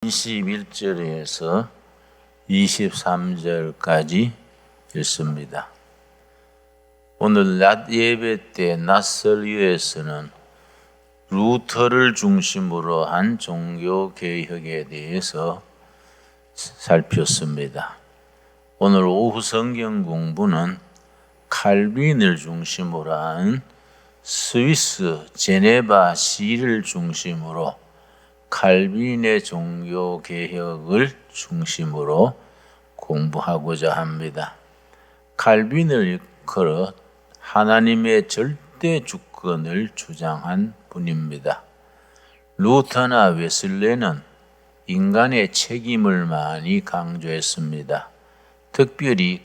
21절에서 23절까지 읽습니다. 오늘 낮 예배 때 낯설교에서는 루터를 중심으로 한 종교개혁에 대해서 살폈습니다. 오늘 오후 성경 공부는 칼빈을 중심으로 한 스위스 제네바 시를 중심으로 칼빈의 종교개혁을 중심으로 공부하고자 합니다. 칼빈을 일컬어 하나님의 절대 주권을 주장한 분입니다. 루터나 웨슬레는 인간의 책임을 많이 강조했습니다. 특별히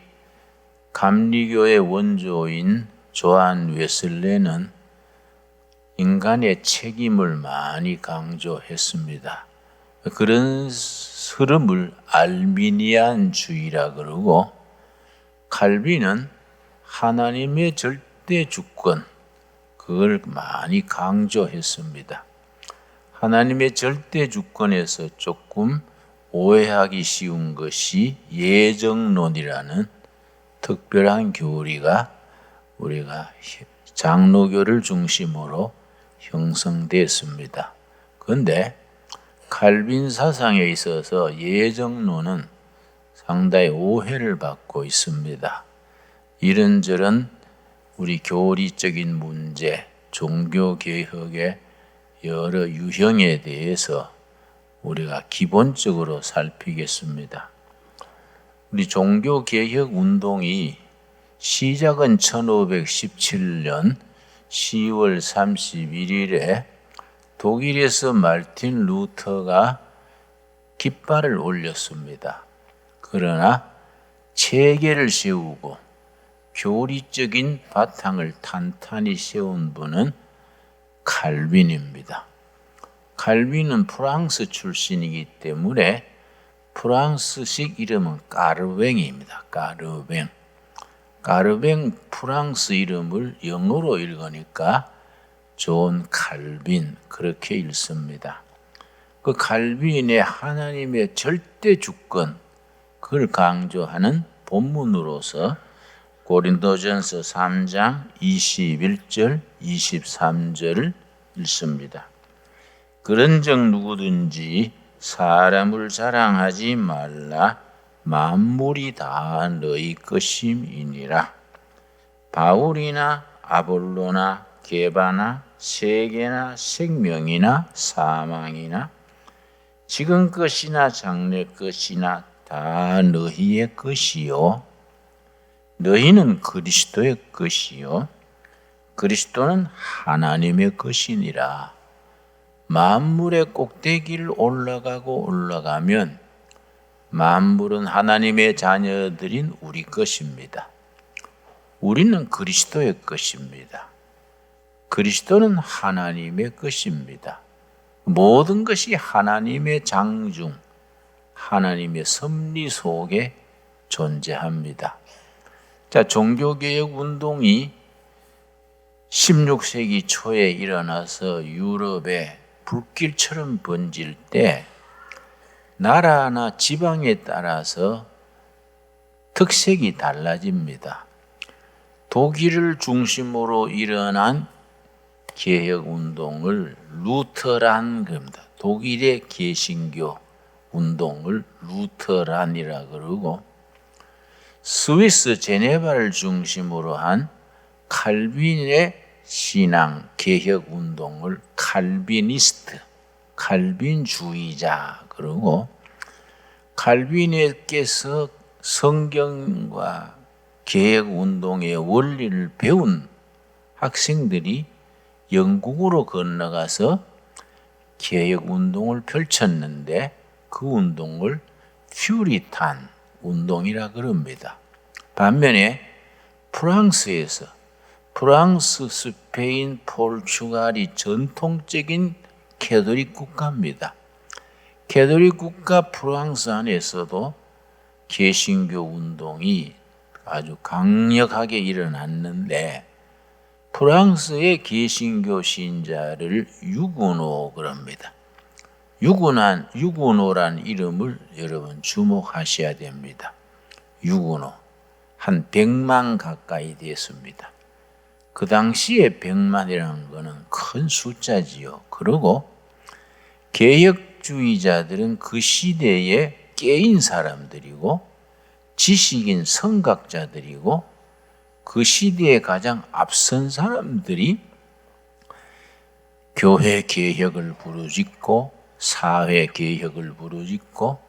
감리교의 원조인 조한 웨슬레는 인간의 책임을 많이 강조했습니다. 그런 흐름을 알미니안주의라 그러고, 칼빈은 하나님의 절대 주권, 그걸 많이 강조했습니다. 하나님의 절대 주권에서 조금 오해하기 쉬운 것이 예정론이라는 특별한 교리가 우리가 장로교를 중심으로 형성됐습니다. 그런데 칼빈 사상에 있어서 예정론은 상당히 오해를 받고 있습니다. 이런저런 우리 교리적인 문제, 종교개혁의 여러 유형에 대해서 우리가 기본적으로 살피겠습니다. 우리 종교개혁 운동이 시작은 1517년 10월 31일에 독일에서 마르틴 루터가 깃발을 올렸습니다. 그러나 체계를 세우고 교리적인 바탕을 탄탄히 세운 분은 칼빈입니다. 칼빈은 프랑스 출신이기 때문에 프랑스식 이름은 까르뱅입니다. 까르뱅 프랑스 이름을 영어로 읽으니까 존 칼빈 그렇게 읽습니다. 그 칼빈의 하나님의 절대 주권, 그걸 강조하는 본문으로서 고린도전서 3장 21절 23절을 읽습니다. 그런즉 누구든지 사람을 자랑하지 말라. 만물이 다 너희 것임이니라. 바울이나 아볼로나 게바나 세계나 생명이나 사망이나 지금 것이나 장래 것이나 다 너희의 것이요. 너희는 그리스도의 것이요. 그리스도는 하나님의 것이니라. 만물의 꼭대기를 올라가면 만물은 하나님의 자녀들인 우리 것입니다. 우리는 그리스도의 것입니다. 그리스도는 하나님의 것입니다. 모든 것이 하나님의 장중, 하나님의 섭리 속에 존재합니다. 자, 종교개혁 운동이 16세기 초에 일어나서 유럽에 불길처럼 번질 때 나라나 지방에 따라서 특색이 달라집니다. 독일을 중심으로 일어난 개혁운동을 루터란 겁니다. 독일의 개신교 운동을 루터란이라 그러고, 스위스 제네바를 중심으로 한 칼빈의 신앙 개혁운동을 칼비니스트, 칼빈주의자 그러고, 칼빈에게서 성경과 개혁운동의 원리를 배운 학생들이 영국으로 건너가서 개혁운동을 펼쳤는데 그 운동을 퓨리탄 운동이라 그럽니다. 반면에 프랑스에서 프랑스, 스페인, 포르투갈이 전통적인 캐톨릭 국가입니다. 캐톨릭 국가 프랑스 안에서도 개신교 운동이 아주 강력하게 일어났는데 프랑스의 개신교 신자를 유고노 그럽니다. 유근호란 이름을 여러분 주목하셔야 됩니다. 유근호. 한 100만 가까이 됐습니다. 그 당시에 100만이라는 것은 큰 숫자지요. 그리고 개혁주의자들은 그 시대에 깨인 사람들이고 지식인 선각자들이고 그 시대에 가장 앞선 사람들이 교회 개혁을 부르짖고 사회 개혁을 부르짖고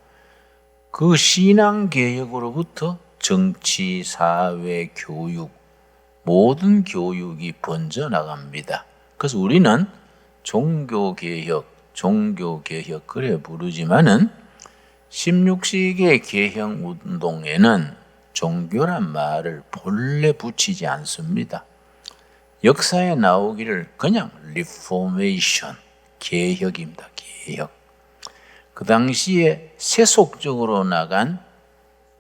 그 신앙 개혁으로부터 정치, 사회, 교육 모든 교육이 번져나갑니다. 그래서 우리는 종교개혁 그래 부르지만은 16세기의 개혁운동에는 종교란 말을 본래 붙이지 않습니다. 역사에 나오기를 그냥 리포메이션, 개혁입니다. 개혁. 그 당시에 세속적으로 나간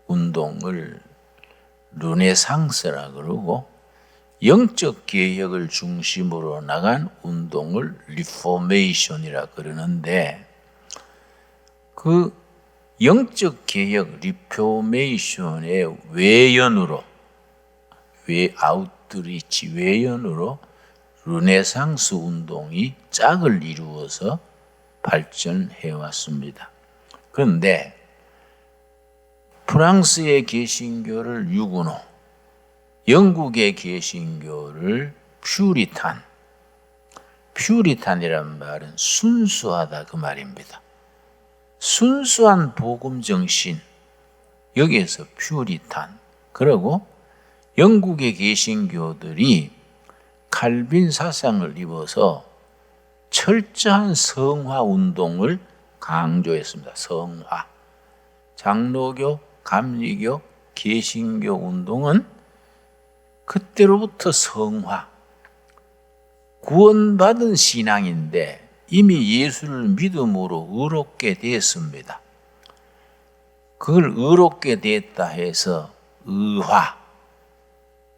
운동을 르네상스라 그러고 영적 개혁을 중심으로 나간 운동을 리포메이션이라 그러는데 그 영적 개혁 리포메이션의 외연으로 아웃리치 외연으로 르네상스 운동이 짝을 이루어서 발전해 왔습니다. 그런데 프랑스의 개신교를 유근호, 영국의 개신교를 퓨리탄이라는 말은 순수하다 그 말입니다. 순수한 복음 정신, 여기에서 퓨리탄. 그리고 영국의 개신교들이 칼빈 사상을 입어서 철저한 성화 운동을 강조했습니다. 성화. 장로교, 감리교, 개신교 운동은 그때로부터 성화, 구원받은 신앙인데 이미 예수를 믿음으로 의롭게 되었습니다. 그걸 의롭게 됐다 해서 의화,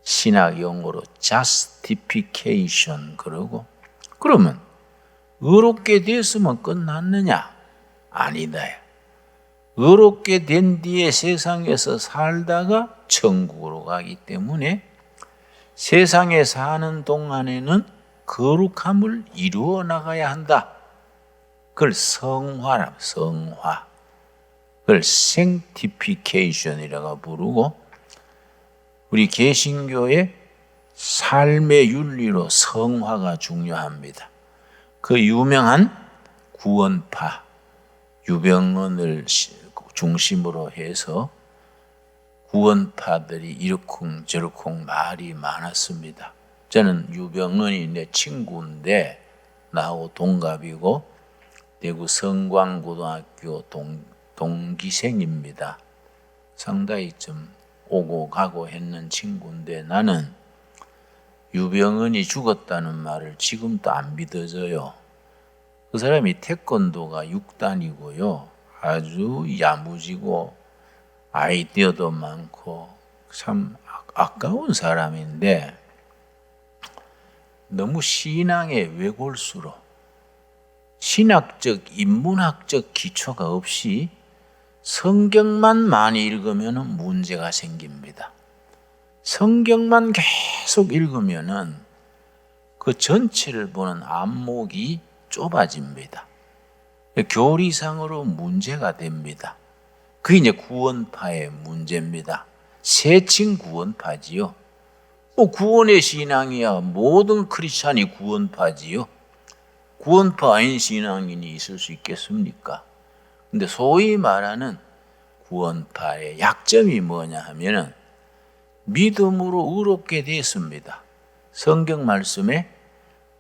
신학 용어로 justification 그러고 그러면 의롭게 됐으면 끝났느냐? 아니다. 의롭게 된 뒤에 세상에서 살다가 천국으로 가기 때문에 세상에 사는 동안에는 거룩함을 이루어 나가야 한다. 그걸 성화. 그걸 sanctification이라고 부르고 우리 개신교의 삶의 윤리로 성화가 중요합니다. 그 유명한 구원파, 유병언을 중심으로 해서 구원파들이 이러쿵저러쿵 말이 많았습니다. 저는 유병언이 내 친구인데 나하고 동갑이고 대구 성광고등학교 동기생입니다. 상당히 좀 오고 가고 했는 친구인데 나는 유병언이 죽었다는 말을 지금도 안 믿어져요. 그 사람이 태권도가 6단이고요. 아주 야무지고 아이디어도 많고 참 아까운 사람인데 너무 신앙의 왜골수로 신학적, 인문학적 기초가 없이 성경만 많이 읽으면 문제가 생깁니다. 성경만 계속 읽으면 그 전체를 보는 안목이 좁아집니다. 교리상으로 문제가 됩니다. 그게 이제 구원파의 문제입니다. 세칭 구원파지요. 구원의 신앙이야 모든 크리스찬이 구원파지요. 구원파 아닌 신앙인이 있을 수 있겠습니까? 근데 소위 말하는 구원파의 약점이 뭐냐 하면은 믿음으로 의롭게 되었습니다. 성경 말씀에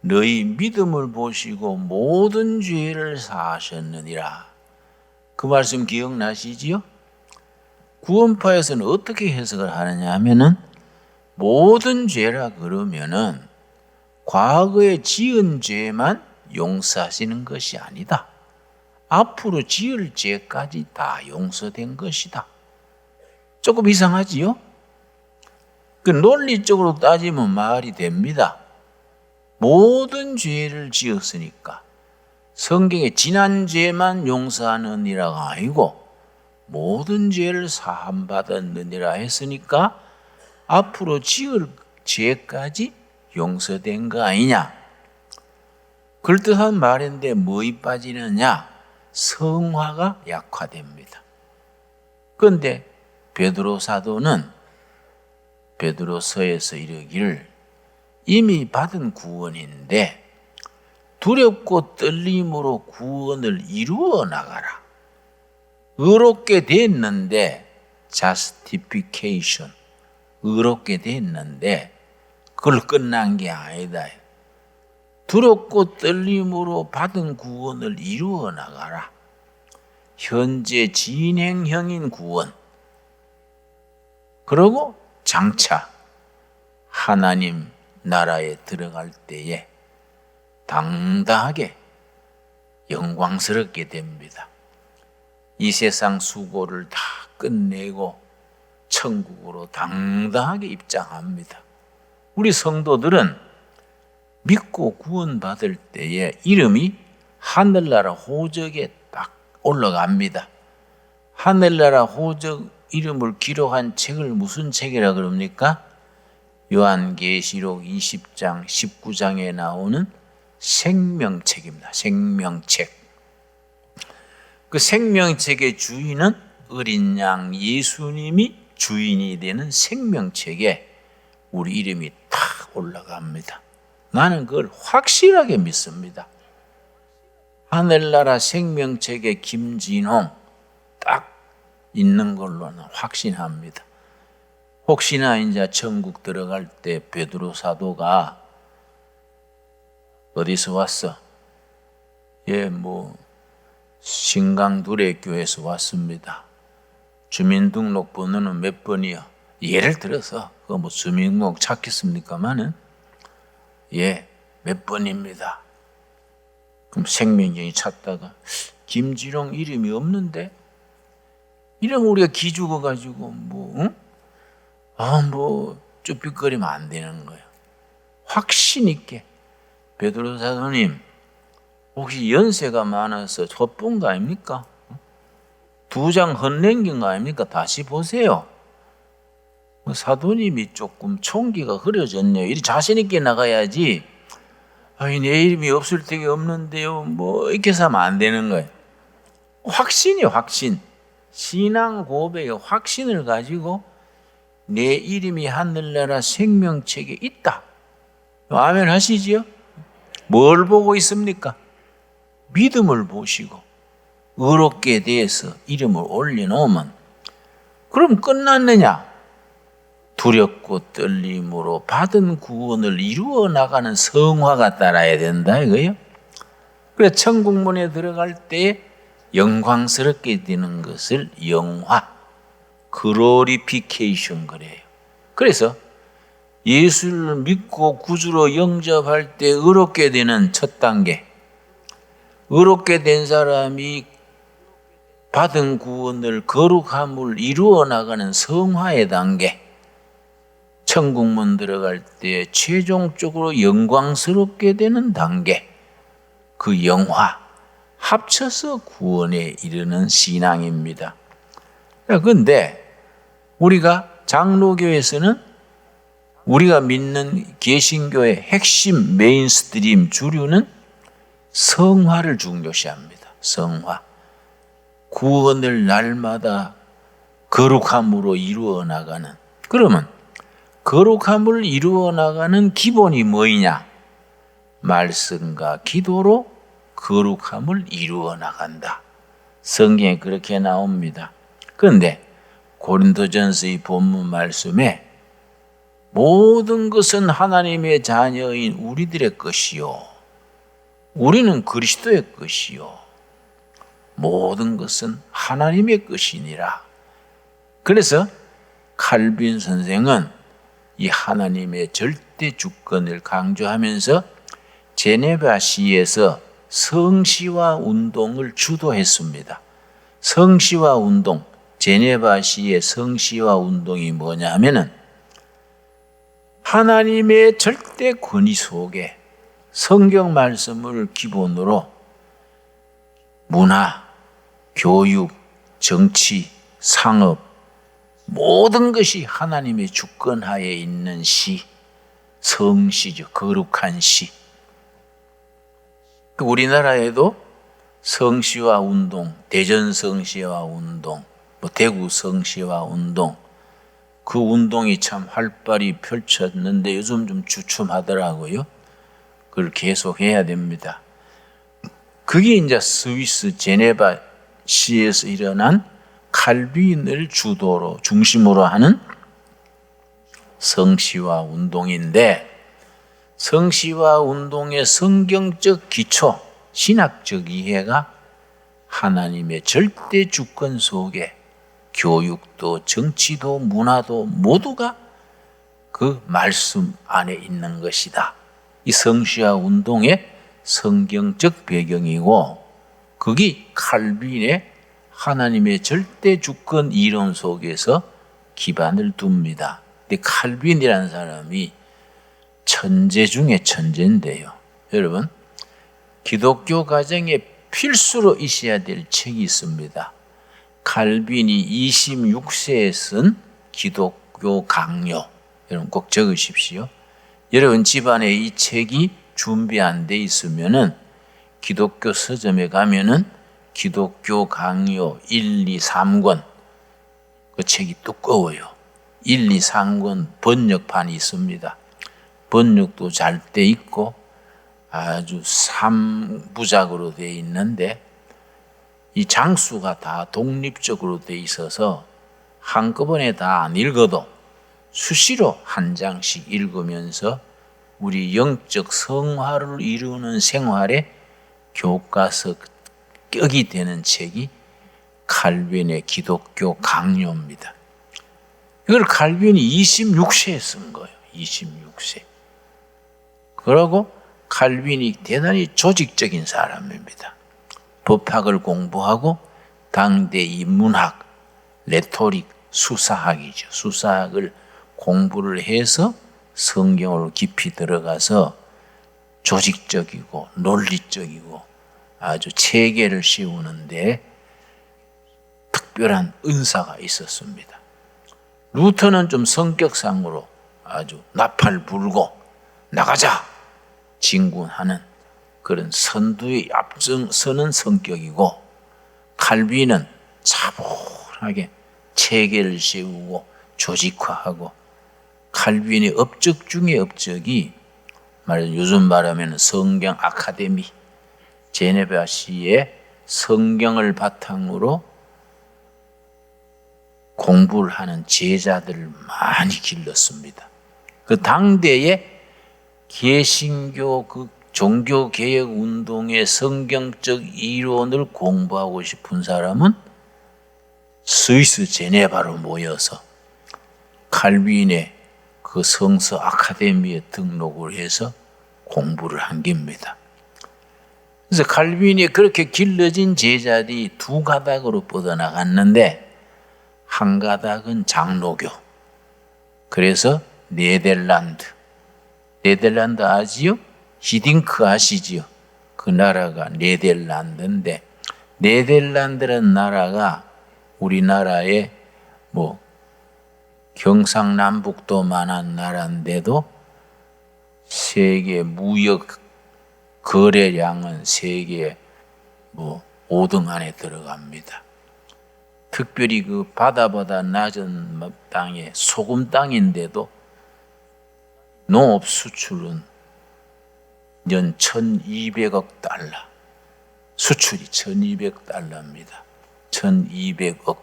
너희 믿음을 보시고 모든 죄를 사하셨느니라. 그 말씀 기억나시지요? 구원파에서는 어떻게 해석을 하느냐 하면은 모든 죄라 그러면은 과거에 지은 죄만 용서하시는 것이 아니다. 앞으로 지을 죄까지 다 용서된 것이다. 조금 이상하지요? 그 논리적으로 따지면 말이 됩니다. 모든 죄를 지었으니까 성경에 지난 죄만 용서하느니라가 아니고 모든 죄를 사함받았느니라 했으니까 앞으로 지을 죄까지 용서된 거 아니냐. 그럴듯한 말인데 뭐에 빠지느냐? 성화가 약화됩니다. 그런데 베드로 사도는 베드로서에서 이르기를 이미 받은 구원인데 두렵고 떨림으로 구원을 이루어 나가라. 의롭게 됐는데 justification, 의롭게 됐는데 그걸 끝난 게 아니다. 두렵고 떨림으로 받은 구원을 이루어 나가라. 현재 진행형인 구원. 그리고 장차 하나님 나라에 들어갈 때에 당당하게 영광스럽게 됩니다. 이 세상 수고를 다 끝내고 천국으로 당당하게 입장합니다. 우리 성도들은 믿고 구원받을 때에 이름이 하늘나라 호적에 딱 올라갑니다. 하늘나라 호적 이름을 기록한 책을 무슨 책이라 그럽니까? 요한계시록 20장 19장에 나오는 생명책입니다. 생명책. 그 생명책의 주인은 어린 양 예수님이 주인이 되는 생명책에 우리 이름이 탁 올라갑니다. 나는 그걸 확실하게 믿습니다. 하늘나라 생명책에 김진홍 딱 있는 걸로는 확신합니다. 혹시나 이제 천국 들어갈 때 베드로 사도가 어디서 왔어? 신강두레 교회에서 왔습니다. 주민등록번호는 몇 번이요? 예를 들어서 그거 주민등록 찾겠습니까마는 몇 번입니다. 그럼 생명경이 찾다가 김지롱 이름이 없는데 이름 우리가 기죽어가지고 쭈삣거리면 안 되는 거예요. 확신 있게 베드로 사도님 혹시 연세가 많아서 헛본 거 아닙니까? 2장 헛냉긴 거 아닙니까? 다시 보세요. 사도님이 조금 총기가 흐려졌네요. 이리 자신 있게 나가야지. 내 이름이 없을 때가 없는데요. 이렇게 해서 하면 안 되는 거예요. 확신이요, 확신. 신앙 고백의 확신을 가지고 내 이름이 하늘나라 생명책에 있다. 아멘 하시지요? 뭘 보고 있습니까? 믿음을 보시고 의롭게 대해서 이름을 올려놓으면 그럼 끝났느냐? 두렵고 떨림으로 받은 구원을 이루어 나가는 성화가 따라야 된다 이거예요. 그래서 천국문에 들어갈 때 영광스럽게 되는 것을 영화, 글로리피케이션 그래요. 그래서 예수를 믿고 구주로 영접할 때 의롭게 되는 첫 단계, 의롭게 된 사람이 받은 구원을 거룩함을 이루어 나가는 성화의 단계, 천국문 들어갈 때 최종적으로 영광스럽게 되는 단계, 그 영화 합쳐서 구원에 이르는 신앙입니다. 그런데 우리가 장로교에서는 우리가 믿는 개신교의 핵심 메인스트림 주류는 성화를 중요시합니다. 성화. 구원을 날마다 거룩함으로 이루어 나가는. 그러면 거룩함을 이루어 나가는 기본이 뭐이냐? 말씀과 기도로 거룩함을 이루어 나간다. 성경에 그렇게 나옵니다. 그런데 고린도전서 이 본문 말씀에 모든 것은 하나님의 자녀인 우리들의 것이요. 우리는 그리스도의 것이요. 모든 것은 하나님의 것이니라. 그래서 칼빈 선생은 이 하나님의 절대 주권을 강조하면서 제네바시에서 성시화 운동을 주도했습니다. 성시화 운동, 제네바시의 성시화 운동이 뭐냐 하면은 하나님의 절대 권위 속에 성경 말씀을 기본으로 문화, 교육, 정치, 상업 모든 것이 하나님의 주권하에 있는 시, 성시죠. 거룩한 시. 우리나라에도 성시화 운동, 대전 성시화 운동, 대구 성시화 운동, 그 운동이 참 활발히 펼쳤는데 요즘 좀 주춤하더라고요. 그걸 계속 해야 됩니다. 그게 이제 스위스 제네바 시에서 일어난 칼빈을 중심으로 하는 성시화 운동인데, 성시화 운동의 성경적 기초, 신학적 이해가 하나님의 절대 주권 속에 교육도 정치도 문화도 모두가 그 말씀 안에 있는 것이다. 이 성시화 운동의 성경적 배경이고, 그게 칼빈의 하나님의 절대 주권 이론 속에서 기반을 둡니다. 근데 칼빈이라는 사람이 천재 중에 천재인데요. 여러분, 기독교 가정에 필수로 있어야 될 책이 있습니다. 칼빈이 26세에 쓴 기독교 강요. 여러분 꼭 적으십시오. 여러분 집안에 이 책이 준비 안 돼 있으면은 기독교 서점에 가면은 기독교 강요 1, 2, 3권 그 책이 두꺼워요. 1, 2, 3권 번역판이 있습니다. 번역도 잘 돼 있고 아주 3부작으로 돼 있는데 이 장수가 다 독립적으로 돼 있어서 한꺼번에 다 안 읽어도 수시로 한 장씩 읽으면서 우리 영적 성화를 이루는 생활에 교과서격이 되는 책이 칼빈의 기독교 강요입니다. 이걸 칼빈이 26세에 쓴 거예요. 26세. 그러고 칼빈이 대단히 조직적인 사람입니다. 법학을 공부하고 당대 인문학, 레토릭, 수사학이죠. 수사학을 공부를 해서 성경으로 깊이 들어가서 조직적이고 논리적이고 아주 체계를 씌우는데 특별한 은사가 있었습니다. 루터는 좀 성격상으로 아주 나팔 불고 나가자 진군하는 그런 선두에 앞서는 성격이고, 칼빈은 차분하게 체계를 세우고 조직화하고, 칼빈의 업적 중에 업적이 요즘 말하면 성경 아카데미, 제네바시의 성경을 바탕으로 공부를 하는 제자들을 많이 길렀습니다. 그 당대의 개신교 그 종교개혁 운동의 성경적 이론을 공부하고 싶은 사람은 스위스 제네바로 모여서 칼빈의 그 성서 아카데미에 등록을 해서 공부를 한 겁니다. 그래서 칼빈이 그렇게 길러진 제자들이 두 가닥으로 뻗어나갔는데, 한 가닥은 장로교. 그래서 네덜란드 아지요? 히딩크 아시지요? 그 나라가 네덜란드인데, 네덜란드라는 나라가 우리나라의 경상남북도만한 나라인데도 세계 무역 거래량은 세계 5등 안에 들어갑니다. 특별히 그 바다보다 낮은 땅에 소금 땅인데도 농업 수출은 연 1200억 달러, 수출이 1200달러입니다. 1200억.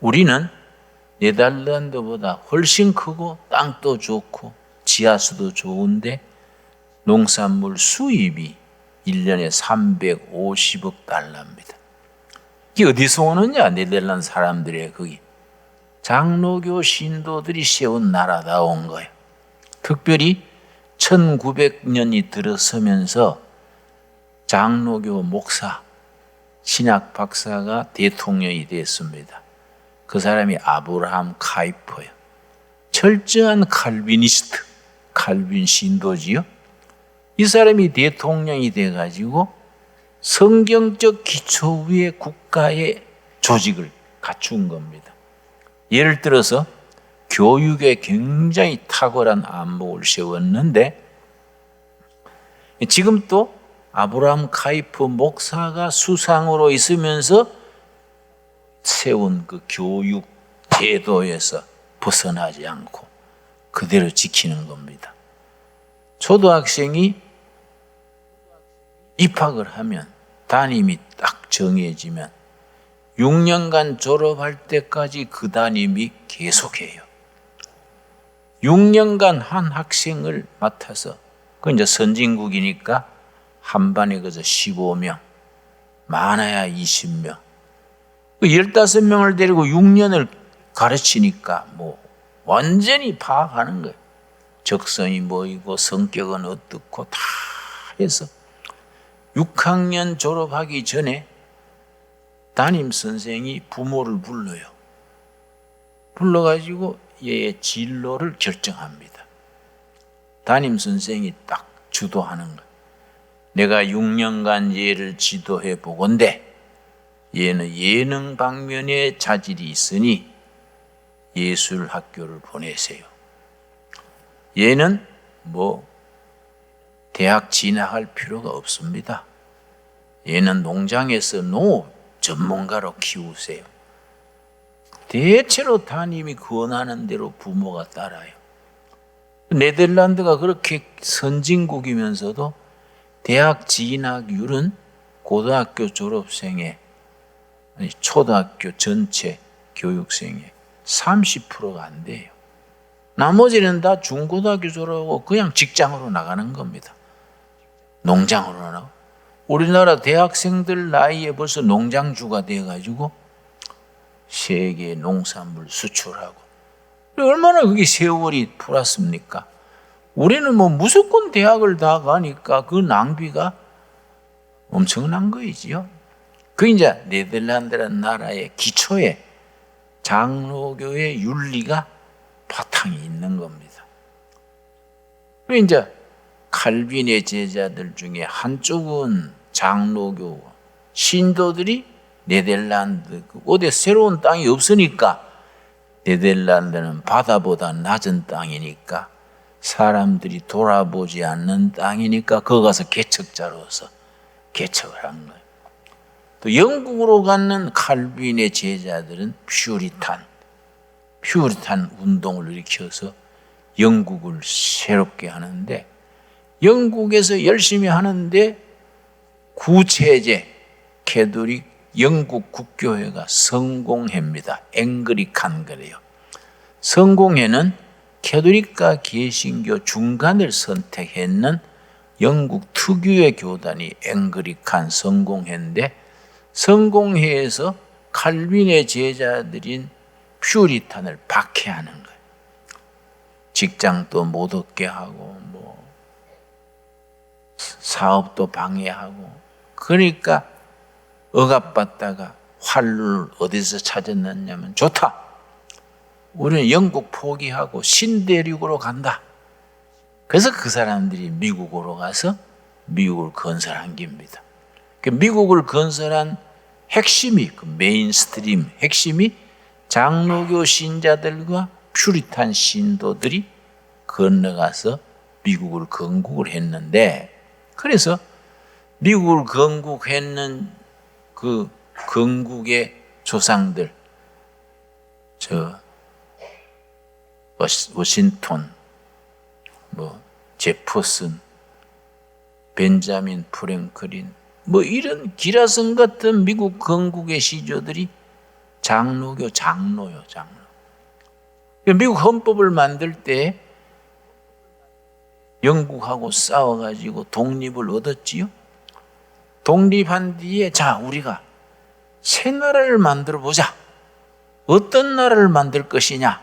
우리는 네덜란드보다 훨씬 크고 땅도 좋고 지하수도 좋은데 농산물 수입이 1년에 350억 달러입니다. 이게 어디서 오느냐? 네덜란드 사람들의 거기 장로교 신도들이 세운 나라다 온 거예요. 특별히 1900년이 들어서면서 장로교 목사, 신학 박사가 대통령이 됐습니다. 그 사람이 아브라함 카이퍼예요. 철저한 칼비니스트, 칼빈 신도지요. 이 사람이 대통령이 돼가지고 성경적 기초 위에 국가의 조직을 갖춘 겁니다. 예를 들어서 교육에 굉장히 탁월한 안목을 세웠는데, 지금 또 아브라함 카이프 목사가 수상으로 있으면서 세운 그 교육 제도에서 벗어나지 않고 그대로 지키는 겁니다. 초등학생이 입학을 하면 담임이 딱 정해지면 6년간 졸업할 때까지 그 담임이 계속해요. 6년간 한 학생을 맡아서, 그 이제 선진국이니까 한 반에 그저 15명, 많아야 20명. 15명을 데리고 6년을 가르치니까 뭐 완전히 파악하는 거예요. 적성이 뭐이고 성격은 어떻고 다 해서 6학년 졸업하기 전에 담임 선생이 부모를 불러요. 불러가지고 얘의 진로를 결정합니다. 담임 선생이 딱 주도하는 거예요. 내가 6년간 얘를 지도해 보건대 얘는 예능 방면에 자질이 있으니 예술 학교를 보내세요. 얘는 뭐 대학 진학할 필요가 없습니다. 얘는 농장에서 농업 전문가로 키우세요. 대체로 담임이 권하는 대로 부모가 따라요. 네덜란드가 그렇게 선진국이면서도 대학 진학률은 고등학교 졸업생의, 아니 초등학교 전체 교육생의 30%가 안 돼요. 나머지는 다 중고등학교 졸업하고 그냥 직장으로 나가는 겁니다. 농장으로 나가고. 우리나라 대학생들 나이에 벌써 농장주가 돼가지고 세계 농산물 수출하고. 얼마나 그게 세월이 풀었습니까? 우리는 뭐 무조건 대학을 다 가니까 그 낭비가 엄청난 거이지요. 그 이제 네덜란드라는 나라의 기초에 장로교의 윤리가 바탕이 있는 겁니다. 그리고 이제 칼빈의 제자들 중에 한쪽은 장로교 신도들이 네덜란드 어디 새로운 땅이 없으니까 네덜란드는 바다보다 낮은 땅이니까 사람들이 돌아보지 않는 땅이니까 거기 가서 개척자로서 개척을 한 거예요. 또 영국으로 가는 칼빈의 제자들은 퓨리탄 운동을 일으켜서 영국을 새롭게 하는데, 영국에서 열심히 하는데 구체제 캐톨릭 영국 국교회가 성공회입니다. 앵글리칸 그래요. 성공회는 캐톨릭과 개신교 중간을 선택했는 영국 특유의 교단이 앵글리칸 성공회인데, 성공회에서 칼빈의 제자들인 퓨리탄을 박해하는 거예요. 직장도 못 얻게 하고 뭐 사업도 방해하고. 그러니까 억압받다가 활로를 어디서 찾았느냐면, 좋다, 우리는 영국 포기하고 신대륙으로 간다. 그래서 그 사람들이 미국으로 가서 미국을 건설한 겁니다. 미국을 건설한 핵심이, 그 메인스트림 핵심이 장로교 신자들과 퓨리탄 신도들이 건너가서 미국을 건국을 했는데, 그래서 미국을 건국했는 그 건국의 조상들, 워싱턴, 뭐 제퍼슨, 벤자민 프랭클린, 뭐 이런 기라성 같은 미국 건국의 시조들이 장로요. 미국 헌법을 만들 때 영국하고 싸워가지고 독립을 얻었지요. 독립한 뒤에 자, 우리가 새 나라를 만들어 보자. 어떤 나라를 만들 것이냐?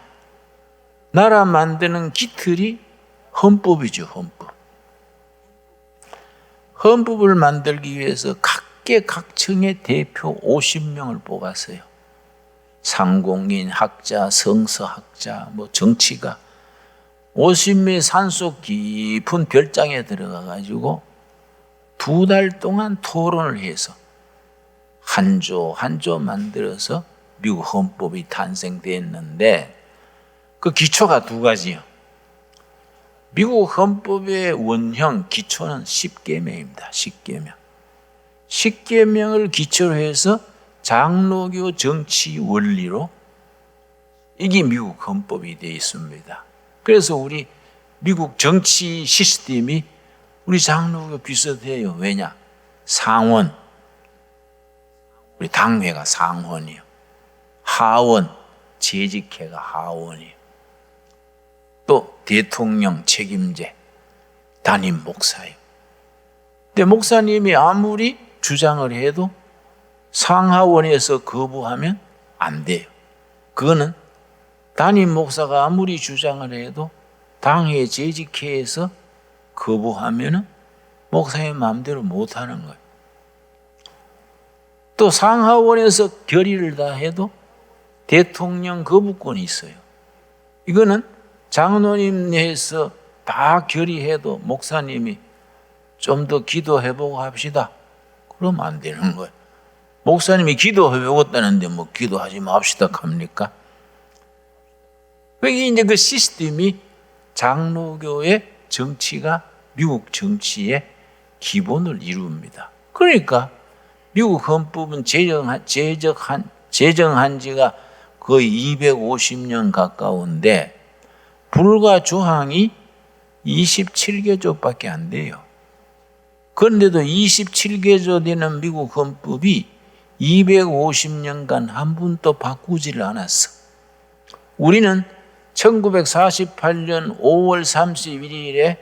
나라 만드는 기틀이 헌법이죠, 헌법. 헌법을 만들기 위해서 각계각층의 대표 50명을 뽑았어요. 상공인, 학자, 성서학자, 뭐 정치가 50명 산속 깊은 별장에 들어가 가지고 2달 동안 토론을 해서 한 조 만들어서 미국 헌법이 탄생됐는데 그 기초가 2가지요. 미국 헌법의 원형 기초는 10계명입니다. 10계명. 10계명을 기초로 해서 장로교 정치 원리로 이게 미국 헌법이 되어 있습니다. 그래서 우리 미국 정치 시스템이 우리 장로교 비슷해요. 왜냐? 상원, 우리 당회가 상원이요. 하원, 재직회가 하원이요. 또 대통령 책임제, 담임 목사예요. 근데 목사님이 아무리 주장을 해도 상하원에서 거부하면 안 돼요. 그거는 담임 목사가 아무리 주장을 해도 당회 재직회에서 거부하면 목사의 마음대로 못하는 거예요. 또 상하원에서 결의를 다 해도 대통령 거부권이 있어요. 이거는 장로님 내에서 다 결의해도 목사님이 좀 더 기도해보고 합시다. 그러면 안 되는 거예요. 목사님이 기도해보겠다는데 뭐 기도하지 맙시다 합니까? 그게 이제 그 시스템이 장로교의 정치가 미국 정치의 기본을 이룹니다. 그러니까 미국 헌법은 제정한 지가 거의 250년 가까운데 불과 조항이 27개조밖에 안 돼요. 그런데도 27개조 되는 미국 헌법이 250년간 한 번도 바꾸지를 않았어. 우리는 1948년 5월 31일에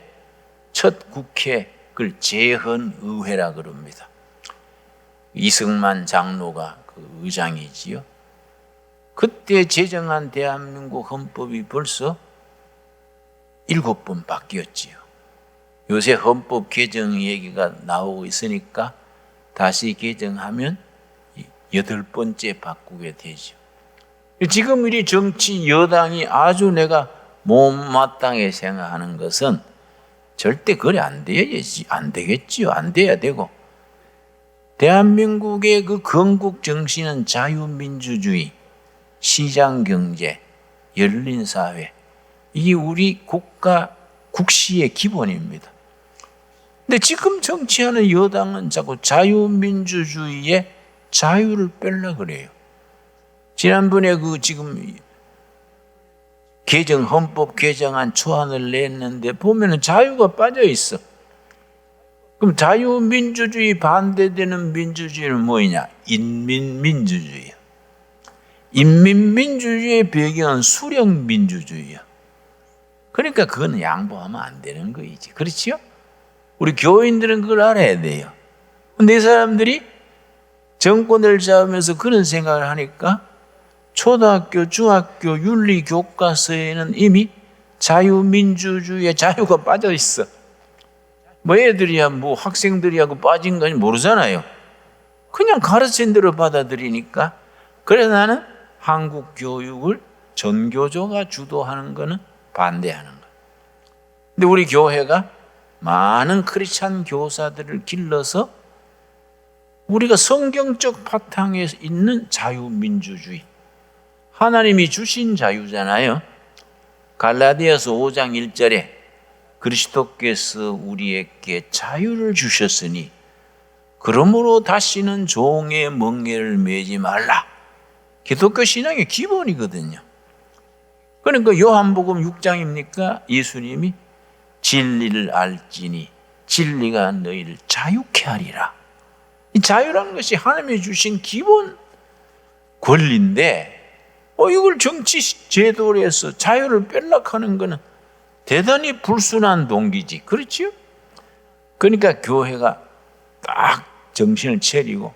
첫 국회를 재헌의회라 그럽니다. 이승만 장로가 그 의장이지요. 그때 제정한 대한민국 헌법이 벌써 7번 바뀌었지요. 요새 헌법 개정 얘기가 나오고 있으니까 다시 개정하면 8번째 바꾸게 되죠. 지금 우리 정치 여당이 아주 내가 못마땅하게 생각하는 것은 절대 그래 안 되겠지요. 안 돼야 되고. 대한민국의 그 건국 정신은 자유민주주의, 시장경제, 열린사회. 이게 우리 국시의 기본입니다. 근데 지금 정치하는 여당은 자꾸 자유민주주의의 자유를 빼려고 그래요. 지난번에 그 지금 헌법 개정안 초안을 냈는데 보면은 자유가 빠져 있어. 그럼 자유민주주의 반대되는 민주주의는 뭐냐? 인민민주주의야. 인민민주주의의 배경은 수령민주주의야. 그러니까 그건 양보하면 안 되는 거이지. 그렇지요? 우리 교인들은 그걸 알아야 돼요. 근데 이 사람들이 정권을 잡으면서 그런 생각을 하니까 초등학교, 중학교 윤리 교과서에는 이미 자유민주주의의 자유가 빠져 있어. 뭐 애들이야 뭐 학생들이야 그 빠진 건 모르잖아요. 그냥 가르친 대로 받아들이니까. 그래서 나는 한국 교육을 전교조가 주도하는 거는 반대하는 거예요. 근데 우리 교회가 많은 크리스찬 교사들을 길러서 우리가 성경적 바탕에 있는 자유민주주의, 하나님이 주신 자유잖아요. 갈라디아서 5장 1절에 그리스도께서 우리에게 자유를 주셨으니 그러므로 다시는 종의 멍에를 매지 말라. 기독교 신앙의 기본이거든요. 그러니까 요한복음 6장입니까? 예수님이 진리를 알지니 진리가 너희를 자유케 하리라. 이 자유라는 것이 하나님이 주신 기본 권리인데 이걸 정치 제도로 해서 자유를 빼려고 하는 것은 대단히 불순한 동기지. 그렇지요? 그러니까 교회가 딱 정신을 차리고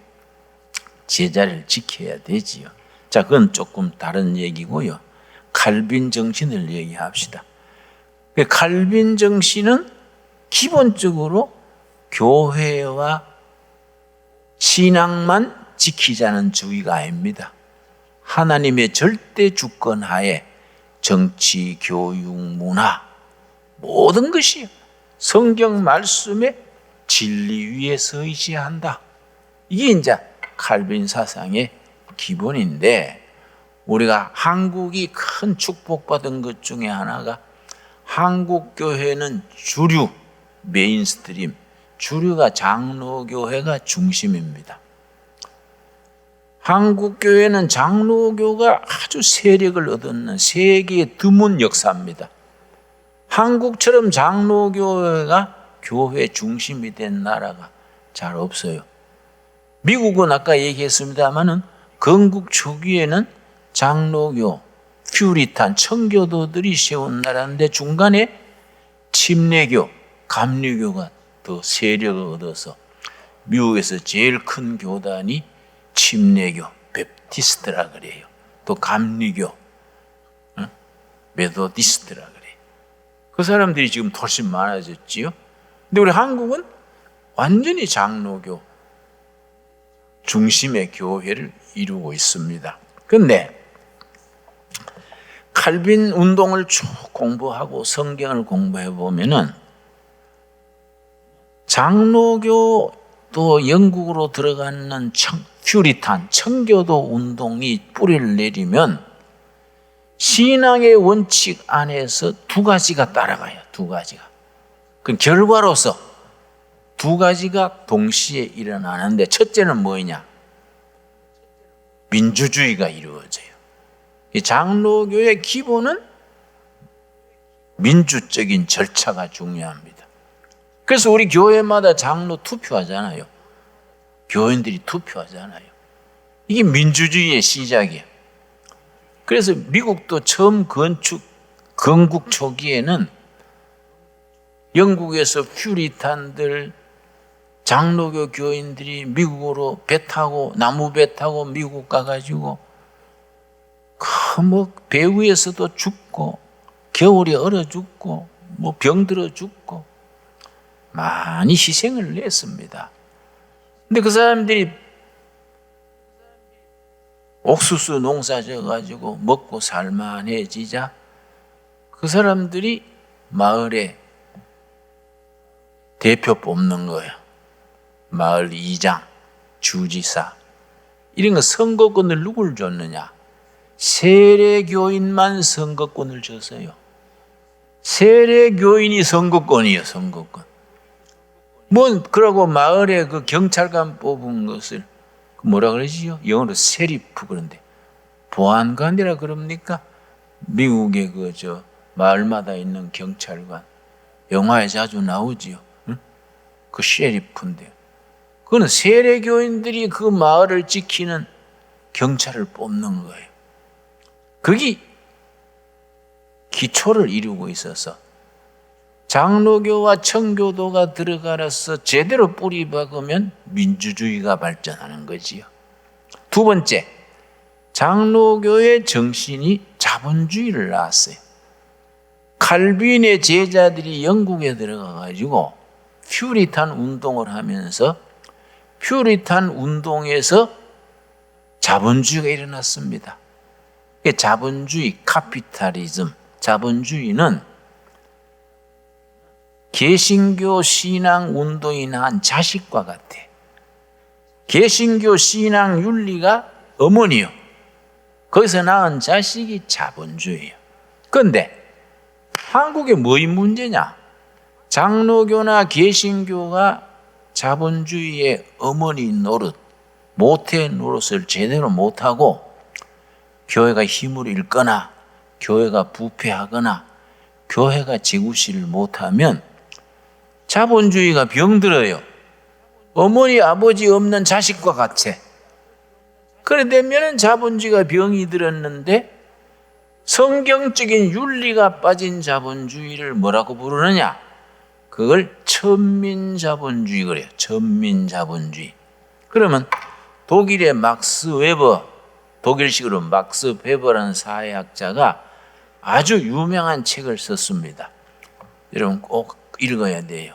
제자리를 지켜야 되지요. 자, 그건 조금 다른 얘기고요. 칼빈 정신을 얘기합시다. 칼빈 정신은 기본적으로 교회와 신앙만 지키자는 주의가 아닙니다. 하나님의 절대 주권 하에 정치, 교육, 문화 모든 것이 성경 말씀에 진리 위에 서 있어야 한다. 이게 이제 칼빈 사상의 기본인데, 우리가 한국이 큰 축복받은 것 중에 하나가 한국 교회는 주류, 메인스트림, 주류가 장로교회가 중심입니다. 한국 교회는 장로교가 아주 세력을 얻는 세계의 드문 역사입니다. 한국처럼 장로교회가 교회 중심이 된 나라가 잘 없어요. 미국은 아까 얘기했습니다마는 건국 초기에는 장로교, 퓨리탄, 청교도들이 세운 나라인데 중간에 침례교, 감리교가 더 세력을 얻어서 미국에서 제일 큰 교단이 침례교, 베프티스트라 그래요. 또 감리교, 메소디스트라 그래요. 그 사람들이 지금 훨씬 많아졌지요. 근데 우리 한국은 완전히 장로교 중심의 교회를 이루고 있습니다. 그런데 칼빈 운동을 쭉 공부하고 성경을 공부해 보면은 장로교 또 영국으로 들어가는 퓨리탄, 청교도 운동이 뿌리를 내리면 신앙의 원칙 안에서 두 가지가 따라가요. 두 가지가. 그 결과로서 두 가지가 동시에 일어나는데, 첫째는 뭐냐? 민주주의가 이루어져요. 이 장로교의 기본은 민주적인 절차가 중요합니다. 그래서 우리 교회마다 장로 투표하잖아요. 교인들이 투표하잖아요. 이게 민주주의의 시작이에요. 그래서 미국도 처음 건국 초기에는 영국에서 퓨리탄들, 장로교 교인들이 미국으로 나무 배 타고 미국 가가지고 배 위에서도 죽고, 겨울에 얼어 죽고, 병들어 죽고, 많이 희생을 냈습니다. 근데 그 사람들이 옥수수 농사 져가지고 먹고 살만해지자 그 사람들이 마을에 대표 뽑는 거예요. 마을 이장, 주지사. 이런 거 선거권을 누굴 줬느냐? 세례교인만 선거권을 줬어요. 세례교인이 선거권이에요, 선거권. 그러고 마을에 그 경찰관 뽑은 것을 뭐라 그러지요? 영어로 세리프 그런데. 보안관이라 그럽니까? 미국의 마을마다 있는 경찰관. 영화에 자주 나오지요. 응? 그 셰리프인데. 그거는 세례교인들이 그 마을을 지키는 경찰을 뽑는 거예요. 그게 기초를 이루고 있어서 장로교와 청교도가 들어가서 제대로 뿌리 박으면 민주주의가 발전하는 거지요. 두 번째, 장로교의 정신이 자본주의를 낳았어요. 칼빈의 제자들이 영국에 들어가가지고 퓨리탄 운동을 하면서 퓨리탄 운동에서 자본주의가 일어났습니다. 자본주의, 카피탈리즘, 자본주의는 개신교 신앙 운동이 낳은 자식과 같아. 개신교 신앙 윤리가 어머니요. 거기서 낳은 자식이 자본주의예요. 그런데 한국에 뭐의 문제냐? 장로교나 개신교가 자본주의의 어머니 노릇, 모태 노릇을 제대로 못하고 교회가 힘을 잃거나 교회가 부패하거나 교회가 지구실을 못하면 자본주의가 병들어요. 어머니 아버지 없는 자식과 같아. 그래 되면 자본주의가 병이 들었는데 성경적인 윤리가 빠진 자본주의를 뭐라고 부르느냐? 그걸 천민자본주의 그래요. 천민자본주의. 그러면 독일의 막스 웨버, 독일식으로 막스 베버라는 사회학자가 아주 유명한 책을 썼습니다. 여러분 꼭 읽어야 돼요.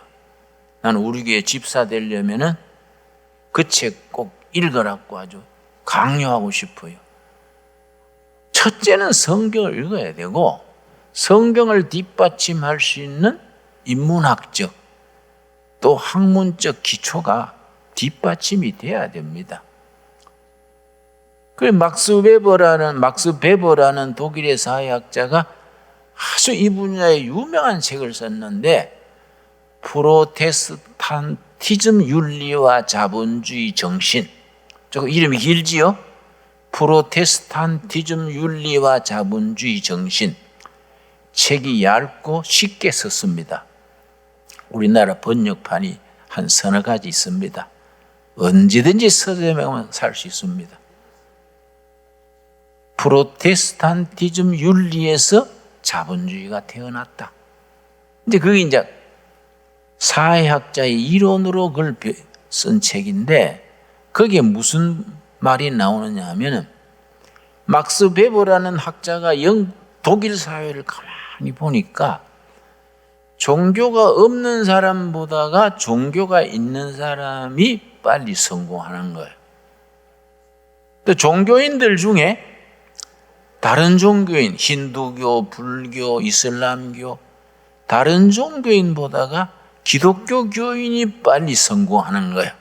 나는 우리 교회 집사 되려면은 그 책 꼭 읽으라고 아주 강요하고 싶어요. 첫째는 성경을 읽어야 되고 성경을 뒷받침할 수 있는 인문학적 또 학문적 기초가 뒷받침이 돼야 됩니다. 그 막스 베버라는 독일의 사회학자가 아주 이 분야에 유명한 책을 썼는데 프로테스탄티즘 윤리와 자본주의 정신. 조금 이름이 길지요? 프로테스탄티즘 윤리와 자본주의 정신. 책이 얇고 쉽게 썼습니다. 우리나라 번역판이 한 서너 가지 있습니다. 언제든지 서점에 살 수 있습니다. 프로테스탄티즘 윤리에서 자본주의가 태어났다. 이제 그게 이제 사회학자의 이론으로 그걸 쓴 책인데 거기에 무슨 말이 나오느냐 하면은 막스 베버라는 학자가 독일 사회를 가만히 보니까 종교가 없는 사람보다가 종교가 있는 사람이 빨리 성공하는 거예요. 또 종교인들 중에 다른 종교인, 힌두교, 불교, 이슬람교, 다른 종교인보다가 기독교 교인이 빨리 성공하는 거예요.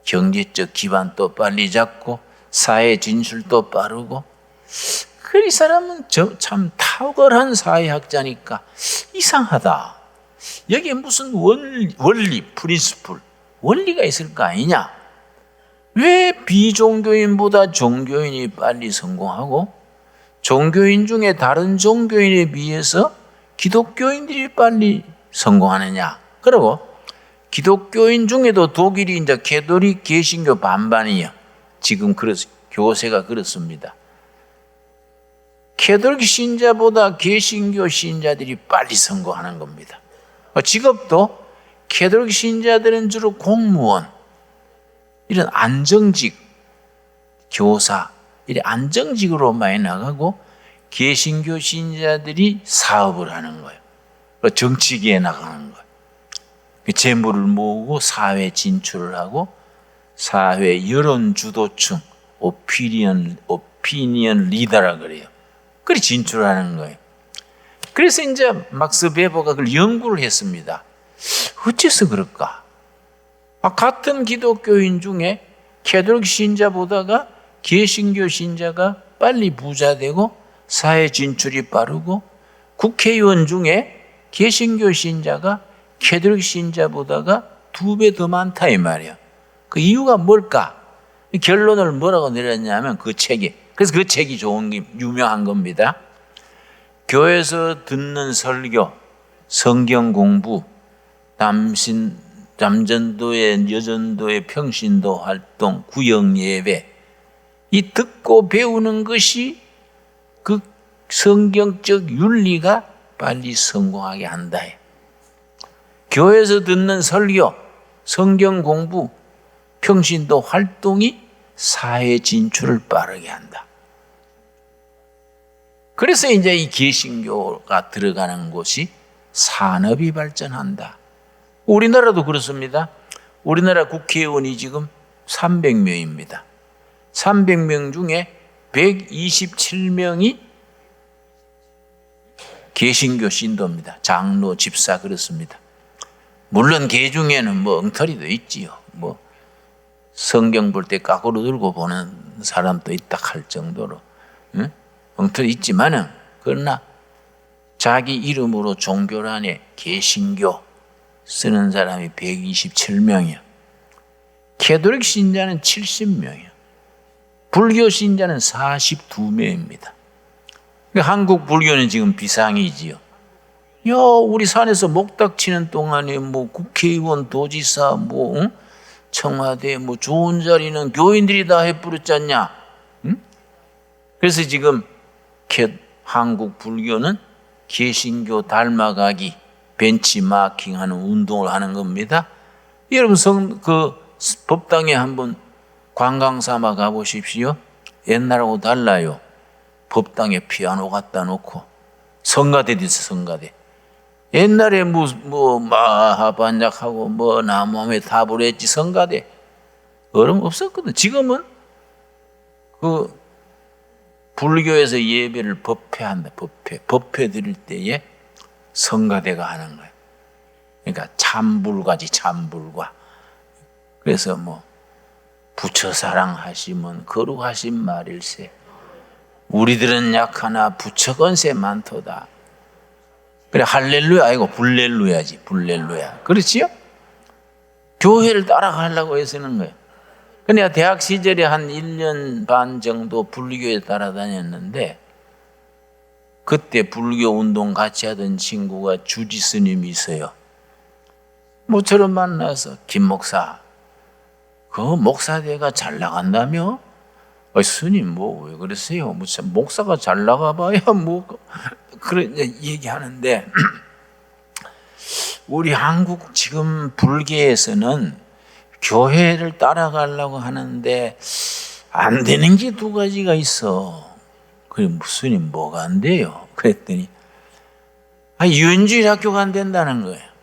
경제적 기반도 빨리 잡고 사회 진출도 빠르고. 이 사람은 참 탁월한 사회학자니까 이상하다. 여기에 무슨 원리, 프린시플, 원리가 있을 거 아니냐? 왜 비종교인보다 종교인이 빨리 성공하고 종교인 중에 다른 종교인에 비해서 기독교인들이 빨리 성공하느냐? 그리고 기독교인 중에도 독일이 이제 캐톨릭 개신교 반반이에요. 지금 교세가 그렇습니다. 캐톨릭 신자보다 개신교 신자들이 빨리 성공하는 겁니다. 직업도 캐톨릭 신자들은 주로 공무원, 이런 안정직, 교사, 이런 안정직으로 많이 나가고 개신교 신자들이 사업을 하는 거예요. 정치계에 나가는 거예요. 재물을 모으고 사회 진출을 하고 사회 여론 주도층, 오피니언 리더라 그래요. 그리 진출하는 거예요. 그래서 이제 막스 베버가 그걸 연구를 했습니다. 어째서 그럴까? 같은 기독교인 중에 캐톨릭 신자보다가 개신교 신자가 빨리 부자 되고 사회 진출이 빠르고 국회의원 중에 개신교 신자가 캐톨릭 신자보다가 2배 더 많다 이 말이야. 그 이유가 뭘까? 결론을 뭐라고 내렸냐면 그래서 그 책이 유명한 겁니다. 교회에서 듣는 설교, 성경 공부, 남전도의 여전도의 평신도 활동, 구역 예배, 이 듣고 배우는 것이 그 성경적 윤리가 빨리 성공하게 한다. 교회에서 듣는 설교, 성경 공부, 평신도 활동이 사회 진출을 빠르게 한다. 그래서 이제 이 개신교가 들어가는 곳이 산업이 발전한다. 우리나라도 그렇습니다. 우리나라 국회의원이 지금 300명입니다. 300명 중에 127명이 개신교 신도입니다. 장로, 집사 그렇습니다. 물론 개 중에는 뭐 엉터리도 있지요. 뭐 성경 볼 때 까꾸로 들고 보는 사람도 있다 할 정도로 엉터리 있지만은 그러나 자기 이름으로 종교란에 개신교 쓰는 사람이 127명이야. 캐톨릭 신자는 70명이야. 불교 신자는 42명입니다. 그러니까 한국 불교는 지금 비상이지요. 야, 우리 산에서 목탁 치는 동안에 뭐 국회의원, 도지사, 청와대 좋은 자리는 교인들이 다 해버렸잖냐. 그래서 지금 한국 불교는 개신교 닮아가기, 벤치마킹하는 운동을 하는 겁니다. 여러분 법당에 한번 관광 삼아 가보십시오. 옛날하고 달라요. 법당에 피아노 갖다 놓고 성가대도 있어. 성가대. 옛날에 마하반작하고 나무함에 답을 했지. 성가대 얼음 없었거든. 지금은 그 불교에서 예배를 법회한다. 법회 드릴 때에 성가대가 하는 거예요. 그러니까 참불과지, 참불과. 그래서 뭐 부처 사랑하시면 거룩하신 말일세. 우리들은 약하나 부처 건세 많도다. 그래, 할렐루야 아니고 불렐루야지, 불렐루야. 그렇지요? 교회를 따라가려고 애쓰는 거예요. 내가 대학 시절에 한 1년 반 정도 불교에 따라다녔는데, 그때 불교 운동 같이 하던 친구가 주지 스님이 있어요. 모처럼 만나서, 김 목사, 그 목사대가 잘 나간다며? 스님 뭐 왜 그러세요? 무슨 목사가 잘 나가봐야 뭐 그런 얘기하는데, 우리 한국 지금 불교에서는 교회를 따라가려고 하는데 안 되는 게 두 가지가 있어. 그래, 스님 뭐가 안 돼요? 그랬더니 유인주일 학교가 안 된다는 거예요.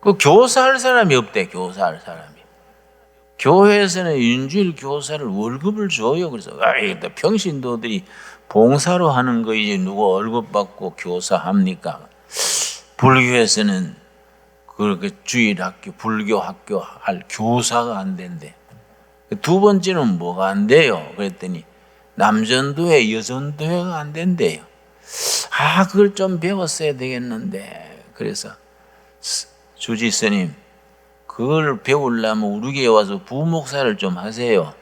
그 교사할 사람이 없대. 교사할 사람이. 교회에서는 윤주일 교사를 월급을 줘요. 그래서 평신도들이 봉사로 하는 거 이제 누가 월급 받고 교사합니까? 불교에서는 그렇게 주일학교, 불교학교 할 교사가 안 된대. 두 번째는 뭐가 안 돼요? 그랬더니 남전도회, 여전도회가 안 된대요. 그걸 좀 배웠어야 되겠는데. 그래서 주지 스님, 그걸 배우려면 우리 교회 와서 부목사를 좀 하세요.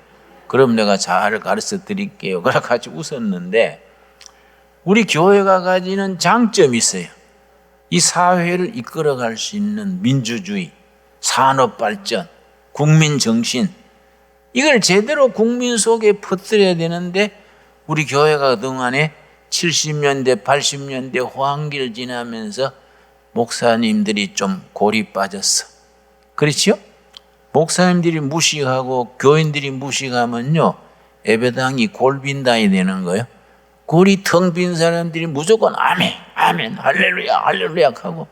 그럼 내가 잘 가르쳐 드릴게요. 그래 같이 웃었는데, 우리 교회가 가지는 장점이 있어요. 이 사회를 이끌어갈 수 있는 민주주의, 산업발전, 국민정신, 이걸 제대로 국민 속에 퍼뜨려야 되는데, 우리 교회가 그동안에 70년대, 80년대 호황기를 지나면서 목사님들이 좀 골이 빠졌어. 그렇죠? 목사님들이 무식하고 교인들이 무식하면요, 예배당이 골빈다이 되는 거예요. 골이 텅 빈 사람들이 무조건 아멘, 아멘, 할렐루야, 할렐루야 하고,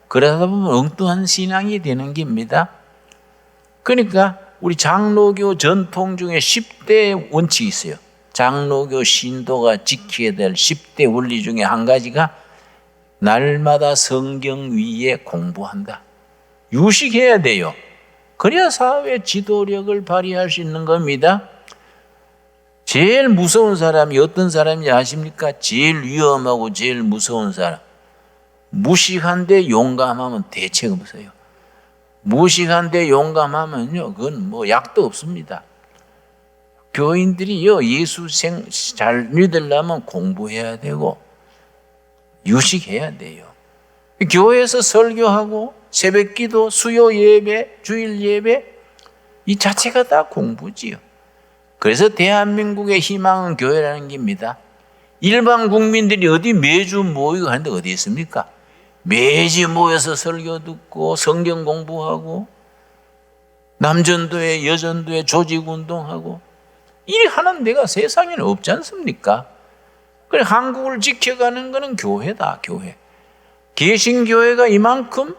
그러다 보면 엉뚱한 신앙이 되는 겁니다. 그러니까 우리 장로교 전통 중에 10대 원칙이 있어요. 장로교 신도가 지켜야 될 10대 원리 중에 한 가지가 날마다 성경 위에 공부한다. 유식해야 돼요. 그래야 사회 지도력을 발휘할 수 있는 겁니다. 제일 무서운 사람이 어떤 사람인지 아십니까? 제일 위험하고 제일 무서운 사람. 무식한데 용감하면 대책 없어요. 무식한데 용감하면요, 그건 뭐 약도 없습니다. 교인들이요, 예수 잘 믿으려면 공부해야 되고 유식해야 돼요. 교회에서 설교하고 새벽기도, 수요 예배, 주일 예배, 이 자체가 다 공부지요. 그래서 대한민국의 희망은 교회라는 겁니다. 일반 국민들이 어디 매주 모이고 하는데 어디 있습니까? 매주 모여서 설교 듣고 성경 공부하고 남전도회, 여전도회, 조직운동하고 이리 하는 데가 세상에는 없지 않습니까? 그래, 한국을 지켜가는 것은 교회다, 교회. 개신교회가 이만큼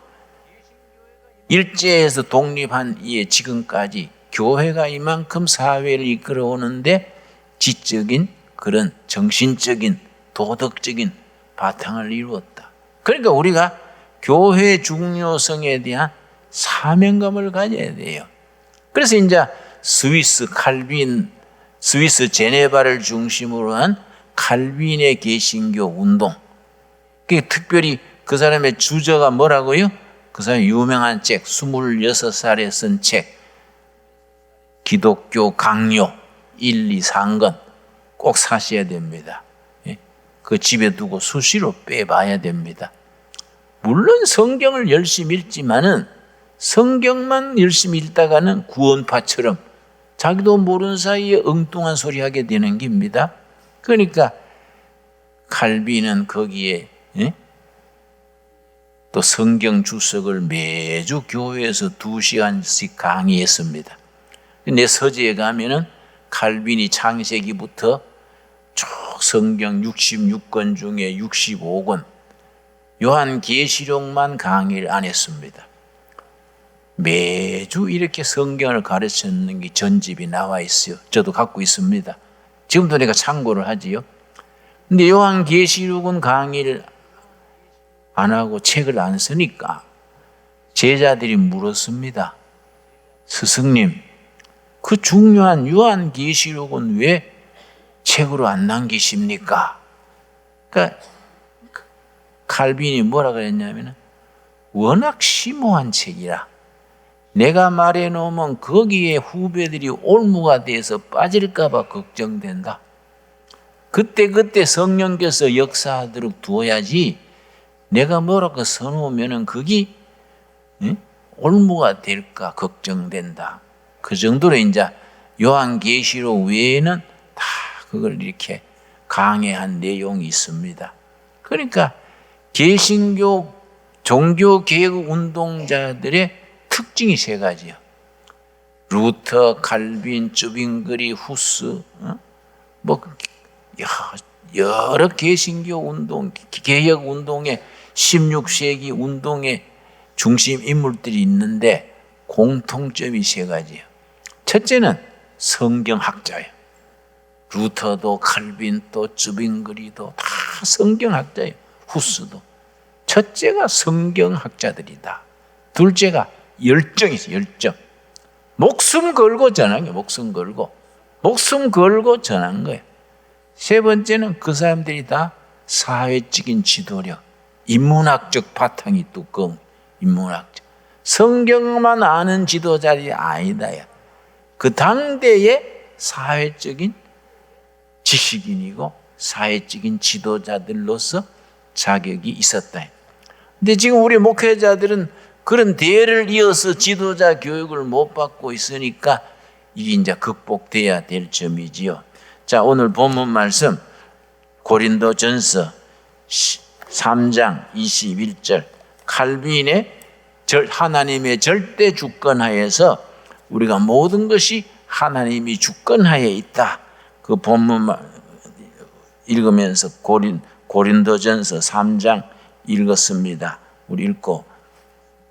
일제에서 독립한 이에 지금까지 교회가 이만큼 사회를 이끌어오는데 지적인 그런 정신적인 도덕적인 바탕을 이루었다. 그러니까 우리가 교회의 중요성에 대한 사명감을 가져야 돼요. 그래서 이제 스위스 칼빈, 스위스 제네바를 중심으로 한 칼빈의 개신교 운동. 특별히 그 사람의 주저가 뭐라고요? 그 사람의 유명한 책, 26살에 쓴 책, 기독교 강요 1, 2, 3권 꼭 사셔야 됩니다. 그 집에 두고 수시로 빼봐야 됩니다. 물론 성경을 열심히 읽지만은 성경만 열심히 읽다가는 구원파처럼 자기도 모르는 사이에 엉뚱한 소리 하게 되는 겁니다. 그러니까 칼빈은 거기에 또 성경 주석을 매주 교회에서 2시간씩 강의했습니다. 내 서재에 가면은 칼빈이 창세기부터 쭉 성경 66권 중에 65권 요한계시록만 강의를 안 했습니다. 매주 이렇게 성경을 가르쳤는 게 전집이 나와 있어요. 저도 갖고 있습니다. 지금도 내가 참고를 하지요. 근데 요한계시록은 강의를 안 하고 책을 안 쓰니까 제자들이 물었습니다. 스승님, 그 중요한 요한계시록은 왜 책으로 안 남기십니까? 그러니까 칼빈이 뭐라 그랬냐면 워낙 심오한 책이라 내가 말해 놓으면 거기에 후배들이 올무가 돼서 빠질까 봐 걱정된다. 그때 성령께서 역사하도록 두어야지 내가 뭐라고 써놓으면 그게 올무가 될까 걱정된다. 그 정도로 이제 요한계시록 외에는 다 그걸 이렇게 강해한 내용이 있습니다. 그러니까 개신교 종교개혁 운동자들의 특징이 세 가지요. 루터, 칼빈, 쯔빙그리, 후스, 뭐 여러 개신교 운동, 개혁 운동의 16세기 운동의 중심 인물들이 있는데 공통점이 세 가지예요. 첫째는 성경학자예요. 루터도 칼빈도 쯔빙그리도 다 성경학자예요. 후스도. 첫째가 성경학자들이다. 둘째가 열정이죠. 열정. 목숨 걸고 전한 거예요. 목숨 걸고 전한 거예요. 세 번째는 그 사람들이 다 사회적인 지도력, 인문학적 바탕이 두꺼운 인문학적. 성경만 아는 지도자들이 아니다. 그 당대의 사회적인 지식인이고 사회적인 지도자들로서 자격이 있었다. 근데 지금 우리 목회자들은 그런 대를 이어서 지도자 교육을 못 받고 있으니까 이게 이제 극복돼야 될 점이지요. 자, 오늘 본문 말씀 고린도전서 3장 21절 칼빈의 하나님의 절대 주권하에서 우리가 모든 것이 하나님이 주권하에 있다. 그 본문 읽으면서 고린도전서 3장 읽었습니다. 우리 읽고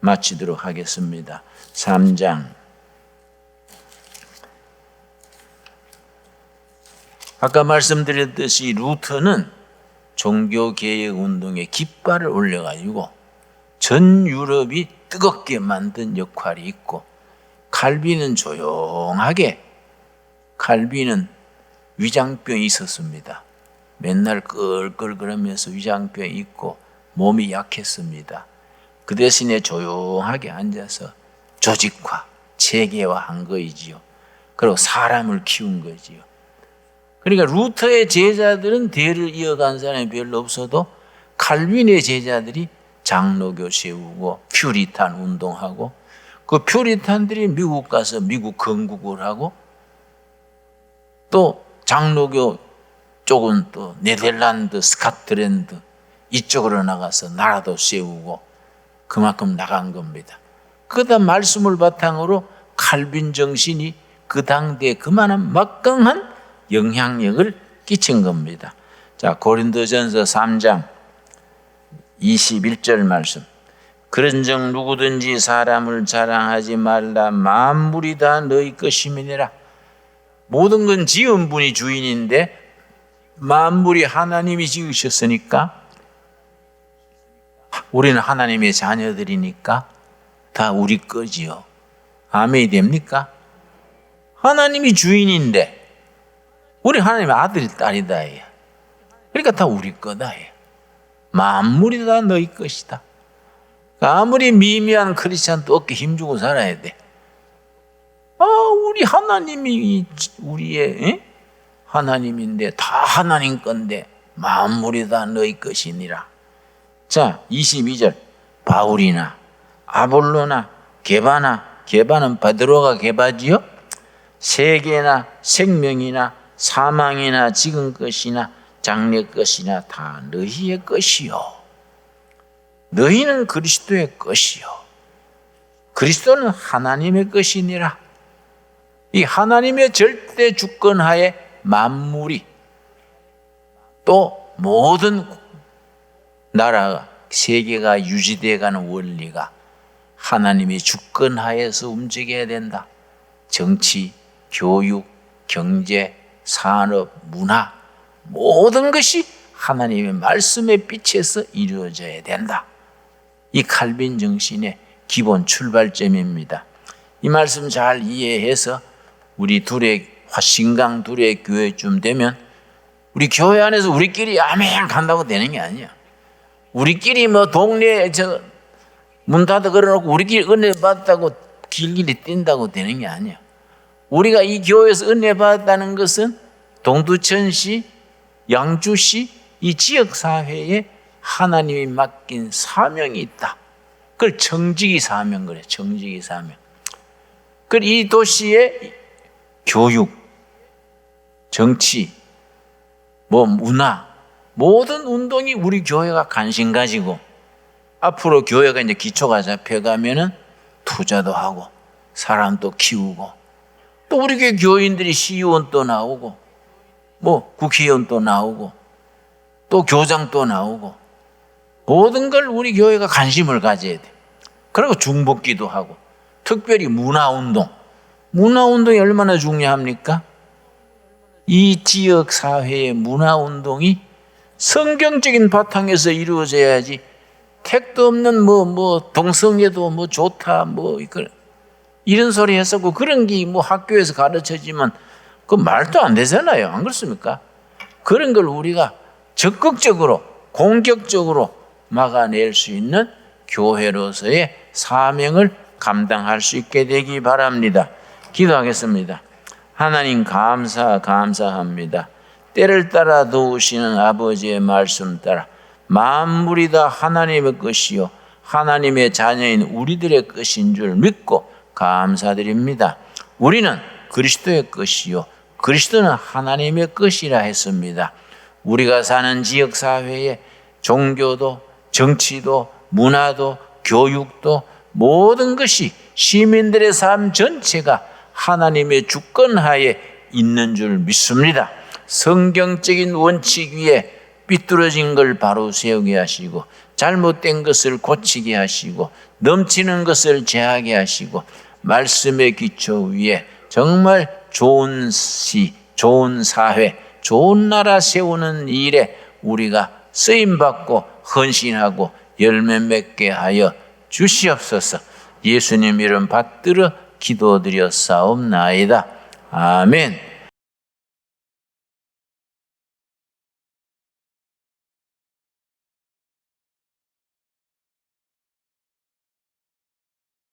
마치도록 하겠습니다. 3장. 아까 말씀드렸듯이 루터는 종교개혁 운동에 깃발을 올려가지고 전 유럽이 뜨겁게 만든 역할이 있고 칼빈은 조용하게 칼빈은 위장병이 있었습니다. 맨날 끌끌거리면서 위장병이 있고 몸이 약했습니다. 그 대신에 조용하게 앉아서 조직화, 체계화한 거이지요. 그리고 사람을 키운 거지요. 그러니까 루터의 제자들은 대를 이어간 사람이 별로 없어도 칼빈의 제자들이 장로교 세우고 퓨리탄 운동하고 그 퓨리탄들이 미국 가서 미국 건국을 하고 또 장로교 쪽은 또 네덜란드, 스코틀랜드 이쪽으로 나가서 나라도 세우고 그만큼 나간 겁니다. 그다음 말씀을 바탕으로 칼빈 정신이 그 당대에 그만한 막강한 영향력을 끼친 겁니다. 자, 고린도전서 3장 21절 말씀. 그런즉 누구든지 사람을 자랑하지 말라. 만물이 다 너희 것임이니라. 모든 건 지은 분이 주인인데 만물이 하나님이 지으셨으니까 우리는 하나님의 자녀들이니까 다 우리 거지요. 아멘이 됩니까? 하나님이 주인인데 우리 하나님의 아들이 딸이다. 그러니까 다 우리 거다. 만물이 다 너희 것이다. 아무리 미미한 크리스찬도 어깨 힘주고 살아야 돼. 우리 하나님이 우리의 하나님인데 다 하나님 건데 만물이 다 너희 것이니라. 자, 22절. 바울이나 아볼로나 게바는 베드로가 게바지요. 세계나 생명이나 사망이나 지금 것이나 장래 것이나 다 너희의 것이요. 너희는 그리스도의 것이요. 그리스도는 하나님의 것이니라. 이 하나님의 절대 주권하에 만물이 또 모든 나라가 세계가 유지되어 가는 원리가 하나님의 주권하에서 움직여야 된다. 정치, 교육, 경제, 산업, 문화 모든 것이 하나님의 말씀의 빛에서 이루어져야 된다. 이 칼빈 정신의 기본 출발점입니다. 이 말씀 잘 이해해서 우리 신강 둘의 교회쯤 되면 우리 교회 안에서 우리끼리 아멘 간다고 되는 게 아니야. 우리끼리 뭐 동네에 문 닫아 걸어놓고 우리끼리 은혜 받았다고 길길이 뛴다고 되는 게 아니야. 우리가 이 교회에서 은혜 받았다는 것은 동두천시, 양주시 이 지역사회에 하나님이 맡긴 사명이 있다. 그걸 정직이 사명 그래. 정직이 사명. 그 이 도시의 교육, 정치, 문화 모든 운동이 우리 교회가 관심 가지고 앞으로 교회가 이제 기초가 잡혀가면은 투자도 하고 사람도 키우고 또 우리 교회 교인들이 시의원 또 나오고 국회의원 또 나오고 또 교장 또 나오고 모든 걸 우리 교회가 관심을 가져야 돼. 그리고 중복기도 하고 특별히 문화운동. 문화운동이 얼마나 중요합니까? 이 지역 사회의 문화운동이 성경적인 바탕에서 이루어져야지 택도 없는 동성애도 좋다 이런 소리 했었고 그런 게 학교에서 가르쳐지면 그 말도 안 되잖아요. 안 그렇습니까? 그런 걸 우리가 적극적으로 공격적으로 막아낼 수 있는 교회로서의 사명을 감당할 수 있게 되기 바랍니다. 기도하겠습니다. 하나님 감사합니다. 때를 따라 도우시는 아버지의 말씀 따라 만물이 다 하나님의 것이요 하나님의 자녀인 우리들의 것인 줄 믿고 감사드립니다. 우리는 그리스도의 것이요 그리스도는 하나님의 것이라 했습니다. 우리가 사는 지역사회에 종교도 정치도 문화도 교육도 모든 것이 시민들의 삶 전체가 하나님의 주권하에 있는 줄 믿습니다. 성경적인 원칙 위에 삐뚤어진 걸 바로 세우게 하시고 잘못된 것을 고치게 하시고 넘치는 것을 제하게 하시고 말씀의 기초 위에 정말 좋은 시, 좋은 사회, 좋은 나라 세우는 일에 우리가 쓰임받고 헌신하고 열매 맺게 하여 주시옵소서. 예수님 이름 받들어 기도드렸사옵나이다. 아멘.